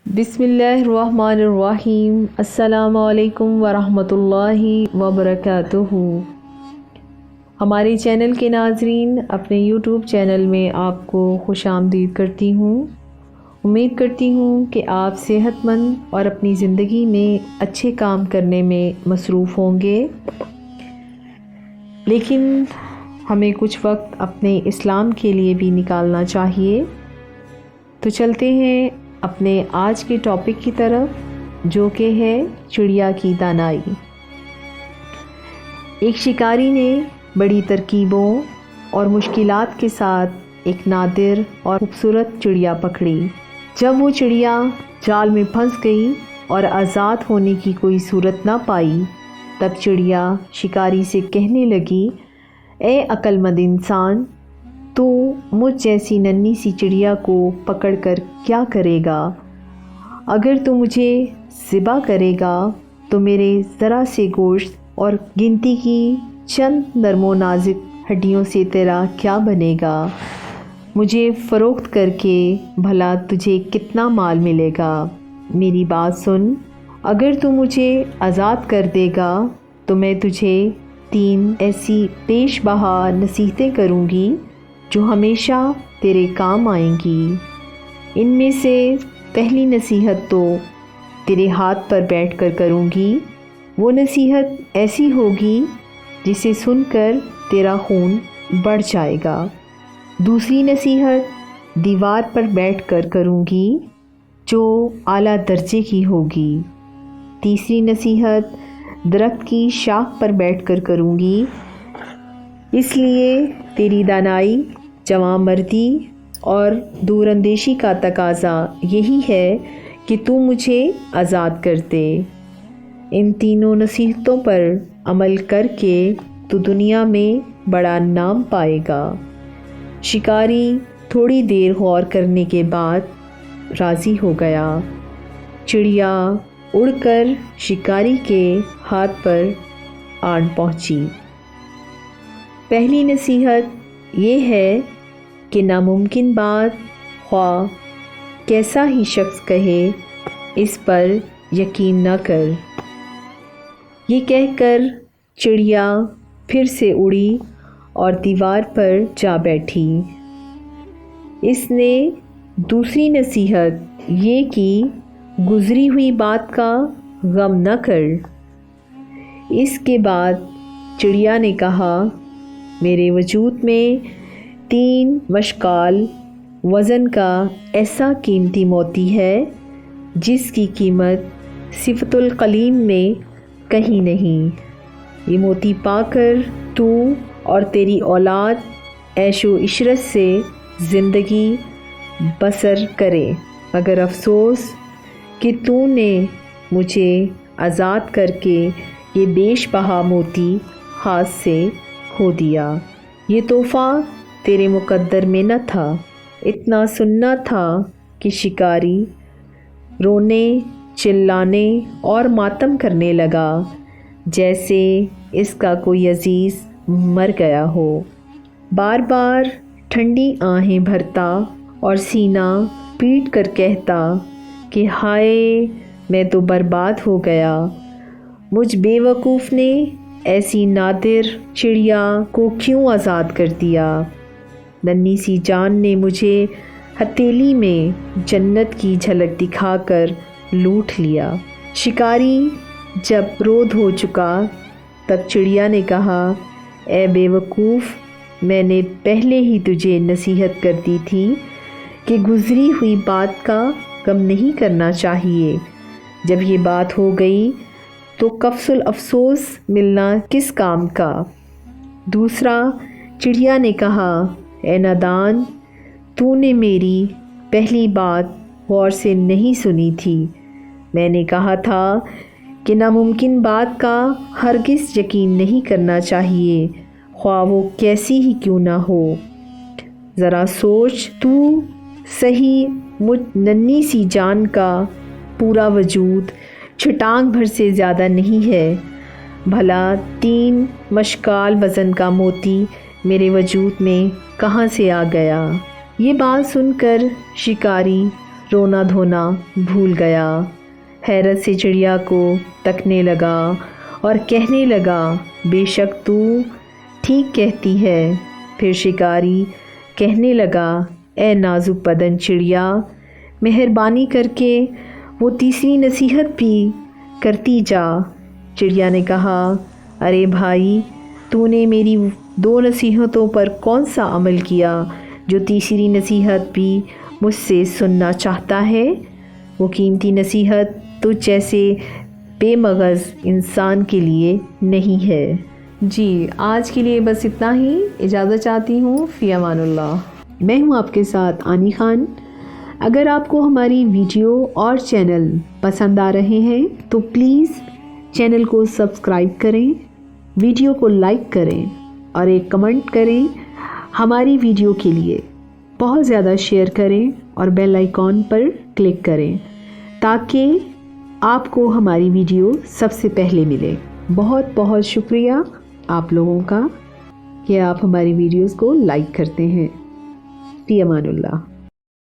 بسم اللہ الرحمن الرحیم۔ السلام علیکم ورحمۃ اللہ وبرکاتہ۔ ہمارے چینل کے ناظرین، اپنے یوٹیوب چینل میں آپ کو خوش آمدید کرتی ہوں۔ امید کرتی ہوں کہ آپ صحت مند اور اپنی زندگی میں اچھے کام کرنے میں مصروف ہوں گے، لیکن ہمیں کچھ وقت اپنے اسلام کے لیے بھی نکالنا چاہیے۔ تو چلتے ہیں اپنے آج کے ٹاپک کی طرف، جو کہ ہے چڑیا کی دانائی۔ ایک شکاری نے بڑی ترکیبوں اور مشکلات کے ساتھ ایک نادر اور خوبصورت چڑیا پکڑی۔ جب وہ چڑیا جال میں پھنس گئی اور آزاد ہونے کی کوئی صورت نہ پائی، تب چڑیا شکاری سے کہنے لگی، اے عقل مند انسان، تو مجھ جیسی ننھی سی چڑیا کو پکڑ کر کیا کرے گا؟ اگر تو مجھے ذبح کرے گا تو میرے ذرا سے گوشت اور گنتی کی چند نرم و نازک ہڈیوں سے تیرا کیا بنے گا؟ مجھے فروخت کر کے بھلا تجھے کتنا مال ملے گا؟ میری بات سن، اگر تو مجھے آزاد کر دے گا تو میں تجھے 3 ایسی پیش بہا نصیحتیں کروں گی جو ہمیشہ تیرے کام آئیں گی۔ ان میں سے پہلی نصیحت تو تیرے ہاتھ پر بیٹھ کر کروں گی۔ وہ نصیحت ایسی ہوگی جسے سن کر تیرا خون بڑھ جائے گا۔ دوسری نصیحت دیوار پر بیٹھ کر کروں گی، جو اعلیٰ درجے کی ہوگی۔ تیسری نصیحت درخت کی شاخ پر بیٹھ کر کروں گی، اس لیے تیری دانائی، جوان مردی اور دور اندیشی کا تقاضا یہی ہے کہ تو مجھے آزاد کر دے۔ ان تینوں نصیحتوں پر عمل کر کے تو دنیا میں بڑا نام پائے گا۔ شکاری تھوڑی دیر غور کرنے کے بعد راضی ہو گیا۔ چڑیا اڑ کر شکاری کے ہاتھ پر آن پہنچی۔ پہلی نصیحت یہ ہے کہ ناممکن بات خواہ کیسا ہی شخص کہے، اس پر یقین نہ کر۔ یہ کہہ کر چڑیا پھر سے اڑی اور دیوار پر جا بیٹھی۔ اس نے دوسری نصیحت یہ کی، گزری ہوئی بات کا غم نہ کر۔ اس کے بعد چڑیا نے کہا، میرے وجود میں 3 مشکال وزن کا ایسا قیمتی موتی ہے جس کی قیمت صفت القلیم میں کہیں نہیں۔ یہ موتی پا کر تو اور تیری اولاد عیش و عشرت سے زندگی بسر کرے، مگر افسوس کہ تو نے مجھے آزاد کر کے یہ بیش بہا موتی ہاتھ سے کھو دیا۔ یہ تحفہ تیرے مقدر میں نہ تھا۔ اتنا سننا تھا کہ شکاری رونے، چلانے اور ماتم کرنے لگا جیسے اس کا کوئی عزیز مر گیا ہو۔ بار بار ٹھنڈی آہیں بھرتا اور سینہ پیٹ کر کہتا کہ ہائے، میں تو برباد ہو گیا۔ مجھ بے وقوف نے ایسی نادر چڑیا کو کیوں آزاد کر دیا؟ ننھی سی جان نے مجھے ہتھیلی میں جنت کی جھلک دکھا کر لوٹ لیا۔ شکاری جب رود ہو چکا، تب چڑیا نے کہا، اے بے وقوف، میں نے پہلے ہی تجھے نصیحت کر دی تھی کہ گزری ہوئی بات کا غم نہیں کرنا چاہیے۔ جب یہ بات ہو گئی تو کفس الافسوس ملنا کس کام کا؟ دوسرا چڑیا نے کہا، اے نادان، تو نے میری پہلی بات غور سے نہیں سنی تھی۔ میں نے کہا تھا کہ ناممکن بات کا ہرگز یقین نہیں کرنا چاہیے، خواہ وہ کیسی ہی کیوں نہ ہو۔ ذرا سوچ تو صحیح، مجھ ننھی سی جان کا پورا وجود چھٹانگ بھر سے زیادہ نہیں ہے، بھلا 3 مشکال وزن کا موتی میرے وجود میں کہاں سے آ گیا؟ یہ بات سن کر شکاری رونا دھونا بھول گیا، حیرت سے چڑیا کو تکنے لگا اور کہنے لگا بے شک تو ٹھیک کہتی ہے۔ پھر شکاری کہنے لگا اے نازک بدن چڑیا، مہربانی کر کے وہ تیسری نصیحت بھی کرتی جا۔ چڑیا نے کہا ارے بھائی، تو نے میری 2 نصیحتوں پر کون سا عمل کیا جو تیسری نصیحت بھی مجھ سے سننا چاہتا ہے؟ وہ قیمتی نصیحت تجھ جیسے بے مغز انسان کے لیے نہیں ہے۔ جی آج کے لیے بس اتنا ہی، اجازت چاہتی ہوں، فی امان اللہ۔ میں ہوں آپ کے ساتھ آنی خان۔ اگر آپ کو ہماری ویڈیو اور چینل پسند آ رہے ہیں تو پلیز چینل کو سبسکرائب کریں، ویڈیو کو لائک کریں اور ایک کمنٹ کریں ہماری ویڈیو کے لیے، بہت زیادہ شیئر کریں اور بیل آئیکن پر کلک کریں تاکہ آپ کو ہماری ویڈیو سب سے پہلے ملے۔ بہت بہت شکریہ آپ لوگوں کا کہ آپ ہماری ویڈیوز کو لائک کرتے ہیں۔ فی امان اللہ۔